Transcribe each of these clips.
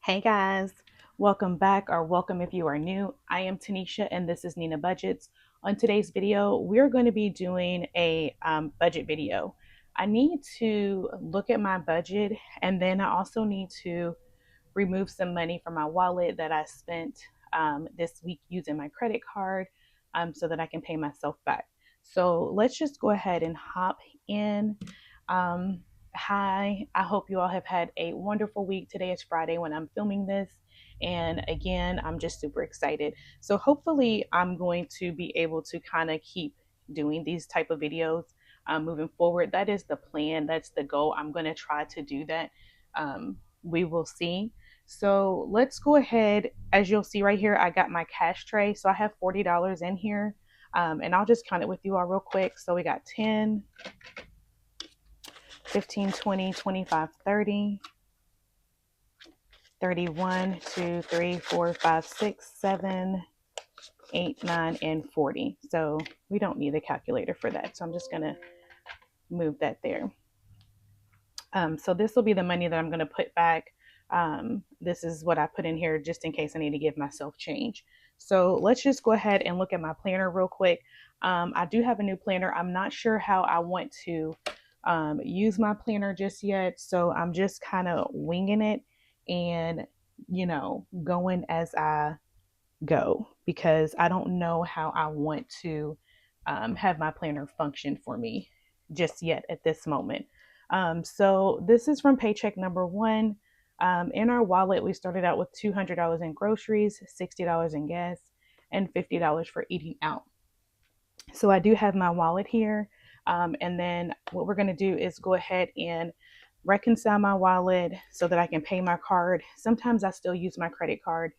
Hey guys, welcome back or welcome if you are new. I am Tanisha and this is Nina Budgets. On today's video, we're going to be doing a budget video. I need to look at my budget and then I also need to remove some money from my wallet that I spent this week using my credit card so that I can pay myself back. So let's just go ahead and hop in. Um, Hi, I hope you all have had a wonderful week. Today is Friday when I'm filming this. And again, I'm just super excited. So hopefully I'm going to be able to kind of keep doing these type of videos moving forward. That is the plan. That's the goal. I'm going to try to do that. We will see. So let's go ahead. As you'll see right here, I got my cash tray. So I have $40 in here. And I'll just count it with you all real quick. So we got 10, 15, 20, 25, 30, 31, 2, 3, 4, 5, 6, 7, 8, 9, and 40. So we don't need a calculator for that. So I'm just going to move that there. So this will be the money that I'm going to put back. This is what I put in here just in case I need to give myself change. So let's just go ahead and look at my planner real quick. I do have a new planner. I'm not sure how I want to use my planner just yet. So I'm just kind of winging it and, going as I go because I don't know how I want to have my planner function for me just yet at this moment. So this is from paycheck number one. In our wallet, we started out with $200 in groceries, $60 in gas, and $50 for eating out. So I do have my wallet here. And then what we're going to do is go ahead and reconcile my wallet so that I can pay my card. Sometimes I still use my credit card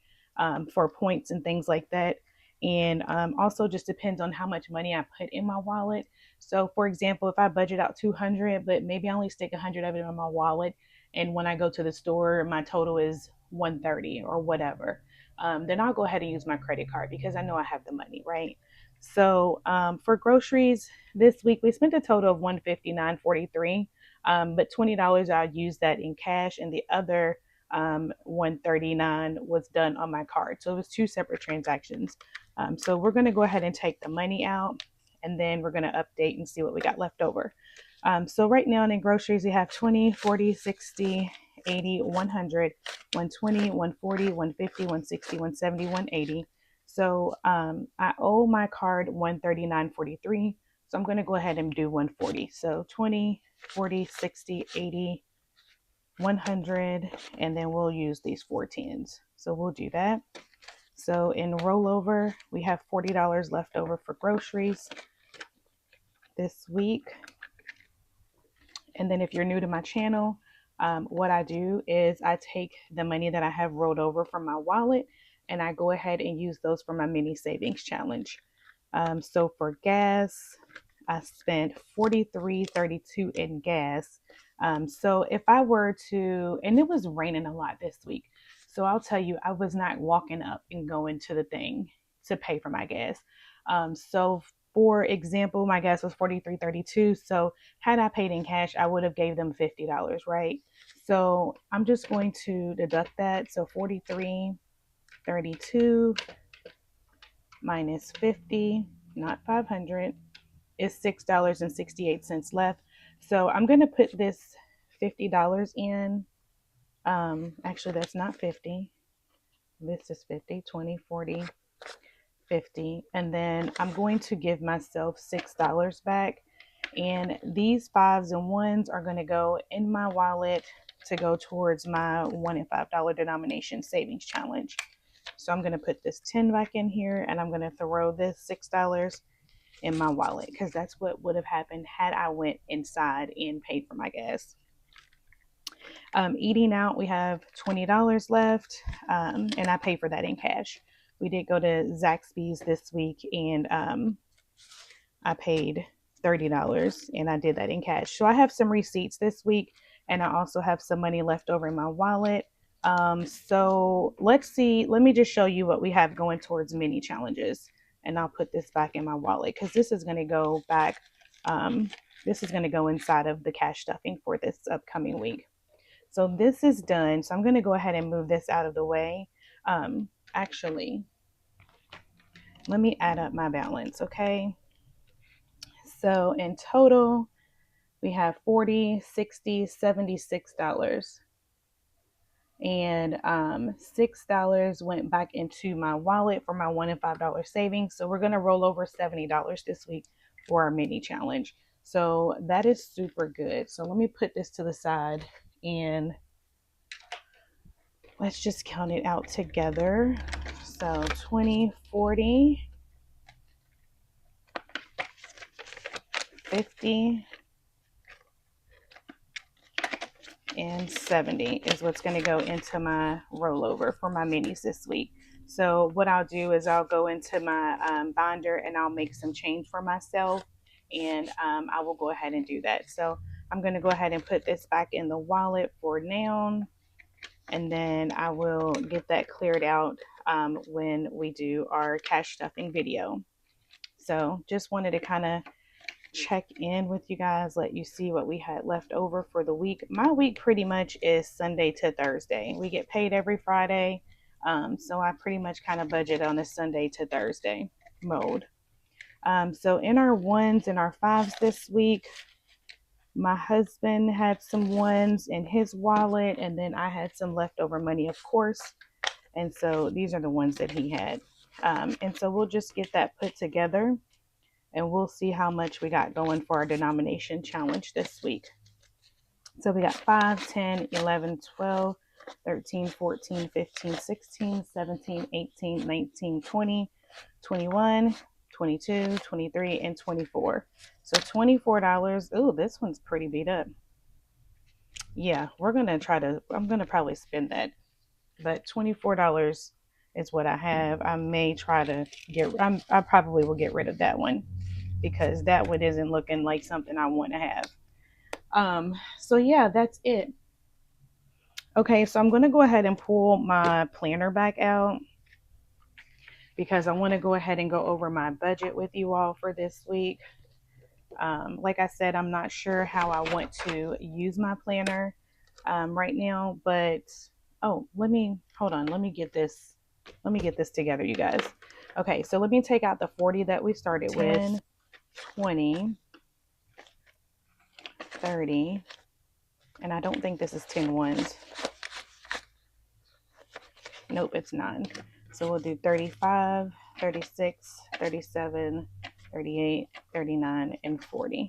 for points and things like that. And also just depends on how much money I put in my wallet. So for example, if I budget out 200, but maybe I only stick 100 of it in my wallet. And when I go to the store, my total is 130 or whatever. Then I'll go ahead and use my credit card because I know I have the money, right? So for groceries this week, we spent a total of $159.43, but $20 I used that in cash, and the other 139 was done on my card. So it was two separate transactions. So we're going to go ahead and take the money out, and then we're going to update and see what we got left over. So right now in groceries, we have 20, 40, 60, 80, 100, 120, 140, 150, 160, 170, 180. So I owe my card 139.43. So I'm going to go ahead and do 140. So 20, 40, 60, 80, 100, and then we'll use these 4 tens. So we'll do that. So in rollover, we have $40 left over for groceries this week. And then if you're new to my channel, what I do is I take the money that I have rolled over from my wallet and I go ahead and use those for my mini savings challenge. So for gas, I spent $43.32 in gas. So if I were to, and it was raining a lot this week, so I'll tell you, I was not walking up and going to the thing to pay for my gas. So for example, my gas was $43.32. So had I paid in cash, I would have gave them $50, right? So I'm just going to deduct that. So $43.32 minus 50, not 500, is $6.68 left. So I'm going to put this $50 in. Actually, that's not 50. This is 50, 20, 40, 50. And then I'm going to give myself $6 back. And these fives and ones are going to go in my wallet to go towards my $1 and $5 denomination savings challenge. So I'm going to put this 10 back in here and I'm going to throw this $6 in my wallet because that's what would have happened had I went inside and paid for my gas. Eating out, we have $20 left, and I pay for that in cash. We did go to Zaxby's this week, and I paid $30, and I did that in cash. So I have some receipts this week, and I also have some money left over in my wallet. So let's see. Let me just show you what we have going towards mini challenges, and I'll put this back in my wallet because this is going to go back. This is going to go inside of the cash stuffing for this upcoming week. So this is done. So I'm going to go ahead and move this out of the way. Actually, let me add up my balance, okay? So in total, we have $40, $60, $76. And $6 went back into my wallet for my $1 and $5 savings. So we're going to roll over $70 this week for our mini challenge. So that is super good. So let me put this to the side and let's just count it out together. So 20, 40, 50, and 70 is what's going to go into my rollover for my minis this week. So what I'll do is I'll go into my binder and I'll make some change for myself, and I will go ahead and do that. So I'm going to go ahead and put this back in the wallet for now, and then I will get that cleared out when we do our cash stuffing video. So just wanted to kind of check in with you guys, let you see what we had left over for the week. My week pretty much is Sunday to Thursday. We get paid every Friday. So I pretty much kind of budget on a Sunday to Thursday mode. So in our ones and our fives this week, my husband had some ones in his wallet, and then I had some leftover money, of course. And so these are the ones that he had. And so we'll just get that put together, and we'll see how much we got going for our denomination challenge this week. So we got 5, 10, 11, 12, 13, 14, 15, 16, 17, 18, 19, 20, 21, 22, 23, and 24. So $24. Ooh, this one's pretty beat up. Yeah, I'm going to probably spend that. But $24 is what I have. I may try to I probably will get rid of that one, because that one isn't looking like something I want to have. So yeah, that's it. Okay, so I'm going to go ahead and pull my planner back out, because I want to go ahead and go over my budget with you all for this week. Like I said, I'm not sure how I want to use my planner right now, but let me get this together, you guys. Okay, so let me take out the 40 that we started 10, with. 20, 30, and I don't think this is 10 ones. Nope, it's 9. So we'll do 35, 36, 37, 38, 39, and 40.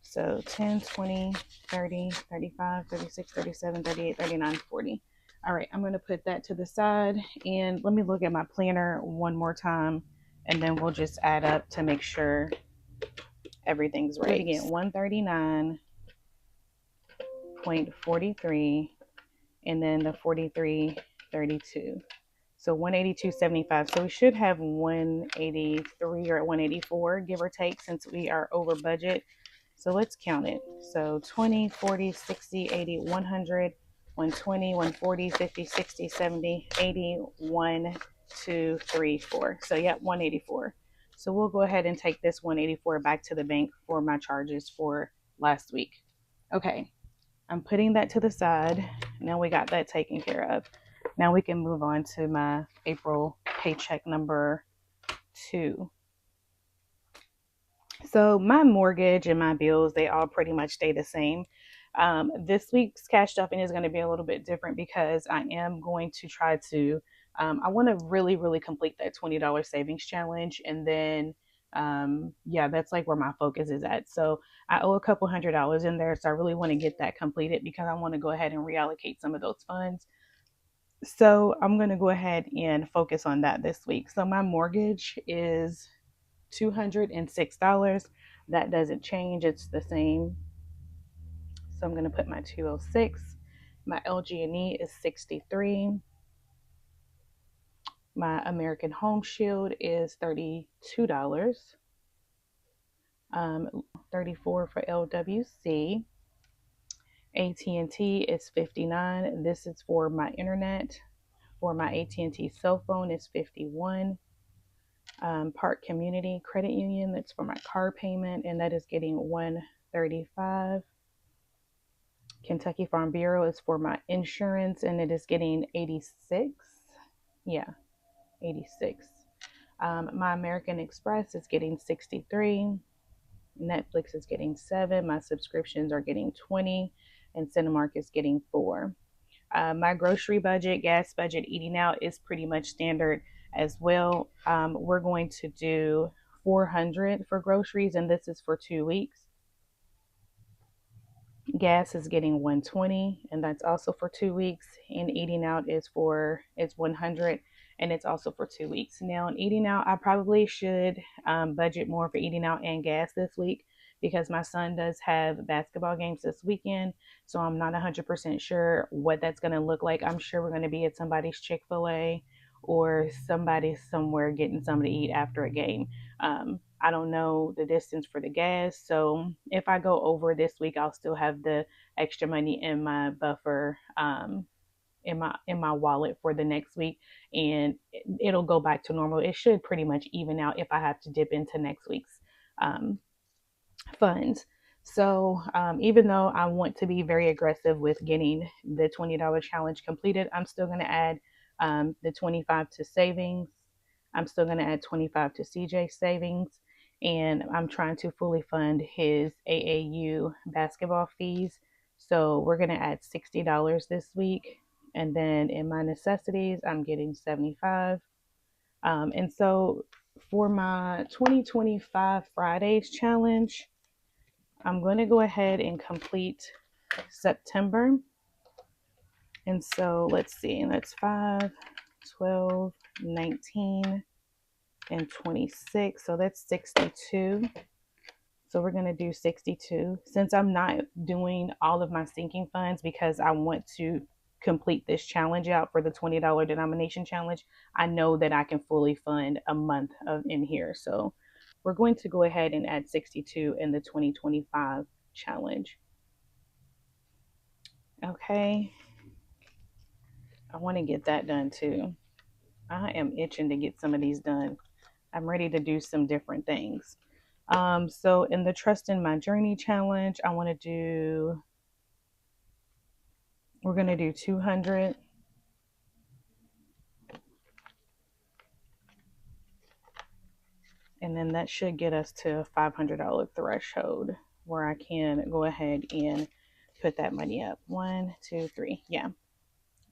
So 10, 20, 30, 35, 36, 37, 38, 39, 40. All right, I'm going to put that to the side, and let me look at my planner one more time, and then we'll just add up to make sure everything's right. Again, 139.43, and then the 43.32. So 182.75. So we should have 183 or 184, give or take, since we are over budget. So let's count it. So 20, 40, 60, 80, 100, 120, 140, 50, 60, 70, 80, 1, 2, 3, 4. So yeah, 184. So we'll go ahead and take this 184 back to the bank for my charges for last week. Okay, I'm putting that to the side. Now we got that taken care of. Now we can move on to my April paycheck number 2. So my mortgage and my bills, they all pretty much stay the same. This week's cash stuffing is going to be a little bit different, because I am going to try to, I want to really, really complete that $20 savings challenge. And then, yeah, that's like where my focus is at. So I owe a couple $100 in there. So I really want to get that completed, because I want to go ahead and reallocate some of those funds. So I'm going to go ahead and focus on that this week. So my mortgage is $206. That doesn't change. It's the same. So I'm going to put my 206. My LG&E is 63. My American Home Shield is $32. 34 for LWC. AT&T is 59. This is for my internet. For my AT&T cell phone is 51. Park Community Credit Union, that's for my car payment, and that is getting $135. Kentucky Farm Bureau is for my insurance, and it is getting 86. Yeah, 86. My American Express is getting 63. Netflix is getting 7. My subscriptions are getting 20, and Cinemark is getting 4. My grocery budget, gas budget, eating out is pretty much standard as well. We're going to do 400 for groceries, and this is for 2 weeks. Gas is getting 120, and that's also for 2 weeks. And eating out is 100, and it's also for 2 weeks. Now, in eating out, I probably should budget more for eating out and gas this week because my son does have basketball games this weekend. So I'm not 100% sure what that's going to look like. I'm sure we're going to be at somebody's Chick-fil-A or somebody somewhere getting something to eat after a game. I don't know the distance for the gas. So if I go over this week, I'll still have the extra money in my buffer, in my wallet for the next week, and it'll go back to normal. It should pretty much even out if I have to dip into next week's um, funds. So even though I want to be very aggressive with getting the $20 challenge completed, I'm still going to add the 25 to savings. I'm still going to add 25 to CJ savings, and I'm trying to fully fund his AAU basketball fees. So we're going to add $60 this week. And then in my necessities, I'm getting 75. And so for my 2025 Fridays challenge, I'm going to go ahead and complete September. And so let's see, that's 5, 12, 19, and 26. So that's 62. So we're going to do 62. Since I'm not doing all of my sinking funds because I want to complete this challenge out for the $20 denomination challenge, I know that I can fully fund a month of in here. So we're going to go ahead and add 62 in the 2025 challenge. Okay. I want to get that done too. I am itching to get some of these done. I'm ready to do some different things. So in the Trust in My Journey challenge, we're going to do 200. And then that should get us to a $500 threshold where I can go ahead and put that money up. 1, 2, 3. Yeah.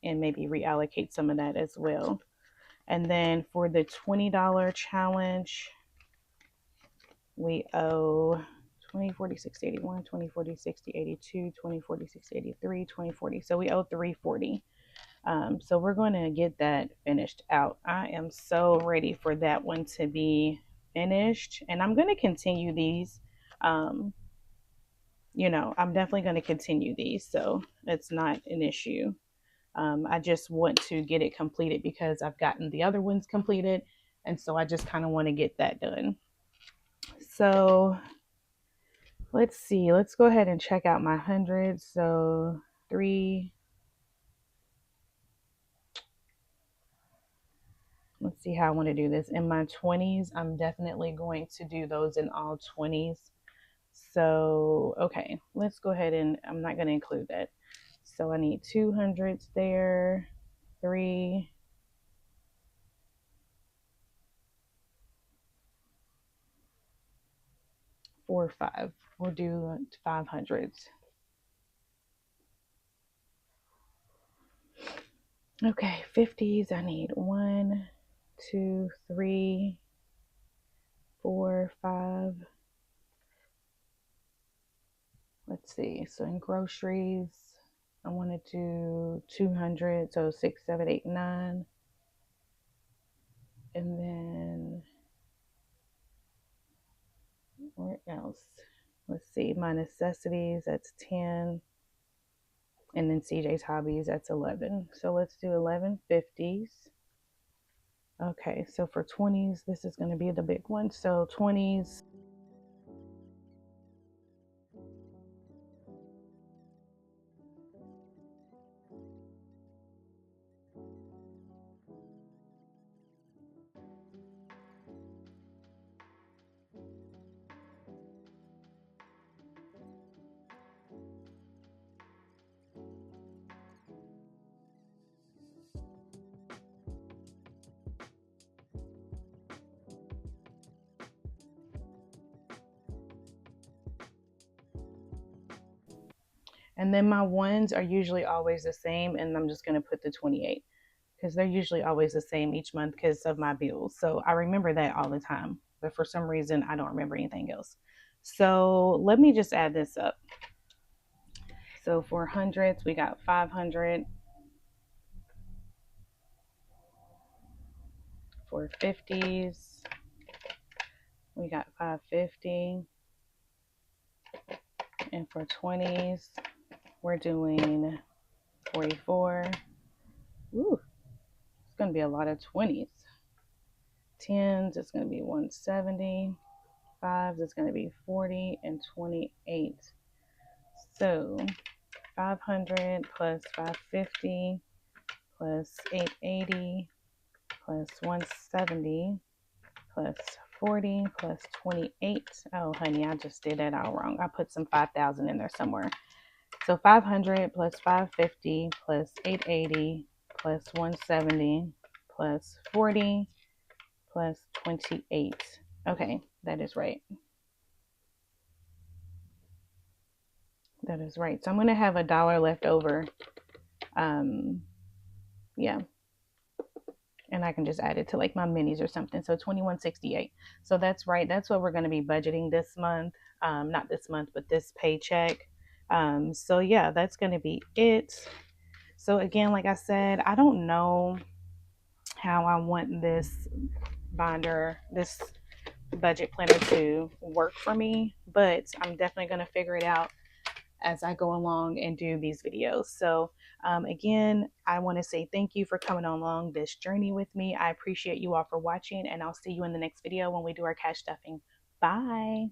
And maybe reallocate some of that as well. And then for the $20 challenge, we owe 20, 40, 60, 81, 20, 40, 60, 82, 20, 40, 60, 83, 20, 40. So we owe 340. So we're going to get that finished out. I am so ready for that one to be finished. And I'm going to continue these. I'm definitely going to continue these. So it's not an issue. I just want to get it completed because I've gotten the other ones completed. And so I just kind of want to get that done. So let's see. Let's go ahead and check out my hundreds. So 3. Let's see how I want to do this. In my 20s, I'm definitely going to do those in all 20s. So, okay, let's go ahead and I'm not going to include that. So I need 200s there, 3, 4, 5. We'll do 500s. Okay, 50s. I need 1, 2, 3, 4, 5. Let's see. So in groceries, I want to do 200. So 6, 7, 8, 9. And then where else? Let's see. My necessities, that's 10. And then CJ's hobbies, that's 11. So let's do 11 50s. Okay, so for 20s, this is going to be the big one. So 20s. And then my ones are usually always the same, and I'm just going to put the 28 because they're usually always the same each month because of my bills. So I remember that all the time, but for some reason I don't remember anything else. So let me just add this up. So for hundreds, we got 500. For 50s, we got 550. And for 20s, we're doing 44. Ooh, it's going to be a lot of 20s. 10s, it's going to be 170. 5s, it's going to be 40 and 28. So 500 plus 550 plus 880 plus 170 plus 40 plus 28. Oh, honey, I just did that all wrong. I put some 5,000 in there somewhere. So 500 plus 550 plus 880 plus 170 plus 40 plus 28. Okay, that is right. That is right. So I'm going to have $1 left over. Yeah. And I can just add it to like my minis or something. So 2168. So that's right. That's what we're going to be budgeting this month. Not this month, but this paycheck. So yeah, that's going to be it. So again, like I said, I don't know how I want this binder, this budget planner to work for me, but I'm definitely going to figure it out as I go along and do these videos. So again, I want to say thank you for coming along this journey with me. I appreciate you all for watching, and I'll see you in the next video when we do our cash stuffing. Bye.